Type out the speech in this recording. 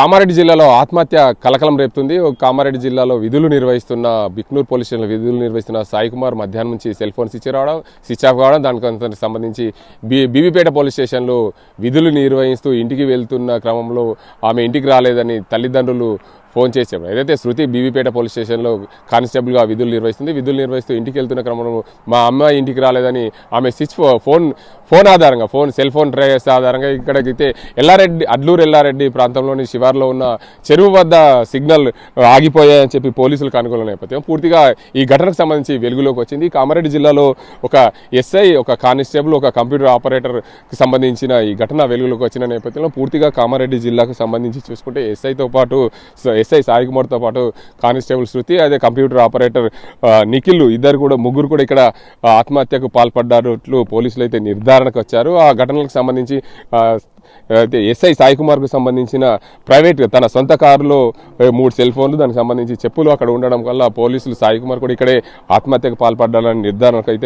కామారెడ్డి జిల్లాలో ఆత్మహత్య కలకలం రేపుతుంది. కామారెడ్డి జిల్లాలో విధులు నిర్వహిస్తున్న బిక్నూర్ పోలీస్ స్టేషన్లో విధులు నిర్వహిస్తున్న సాయి కుమార్ మధ్యాహ్నం నుంచి సెల్ ఫోన్ స్విచ్ ఆఫ్ కావడం, దానికి సంబంధించి బీబీపేట పోలీస్ స్టేషన్లో విధులు నిర్వహిస్తూ ఇంటికి వెళ్తున్న క్రమంలో ఆమె ఇంటికి రాలేదని తల్లిదండ్రులు ఫోన్ చేసాము. ఏదైతే శృతి బీబీపేట పోలీస్ స్టేషన్లో కానిస్టేబుల్గా విధులు నిర్వహిస్తూ ఇంటికి వెళ్తున్న క్రమంలో మా అమ్మాయి ఇంటికి రాలేదని ఆమె ఫోన్ ఆధారంగా సెల్ ఫోన్ ట్రేస్ ఆధారంగా ఇక్కడికైతే అడ్లూరు ఎల్లారెడ్డి ప్రాంతంలోని శివార్లో ఉన్న చెరువు వద్ద సిగ్నల్ ఆగిపోయాయని చెప్పి పోలీసులు కనుగొన్న నేపథ్యం పూర్తిగా ఈ ఘటనకు సంబంధించి వెలుగులోకి వచ్చింది. కామారెడ్డి జిల్లాలో ఒక ఎస్ఐ, ఒక కానిస్టేబుల్, ఒక కంప్యూటర్ ఆపరేటర్కి సంబంధించిన ఈ ఘటన వెలుగులోకి వచ్చిన నేపథ్యంలో పూర్తిగా కామారెడ్డి జిల్లాకు సంబంధించి చూసుకుంటే ఎస్ఐ సాయి కుమార్తో పాటు కానిస్టేబుల్ శృతి, అదే కంప్యూటర్ ఆపరేటర్ నిఖిల్ ముగ్గురు కూడా ఇక్కడ ఆత్మహత్యకు పాల్పడ్డారు పోలీసులు అయితే నిర్ధారణకు వచ్చారు. ఆ ఘటనలకు సంబంధించి ఎస్ఐ సాయి కుమార్కు సంబంధించిన ప్రైవేట్ తన సొంత కారులో 3 సెల్ ఫోన్లు, దానికి సంబంధించి చెప్పులు అక్కడ ఉండడం వల్ల పోలీసులు సాయి కుమార్ కూడా ఇక్కడే ఆత్మహత్యకు పాల్పడ్డారని నిర్ధారణకు అయితే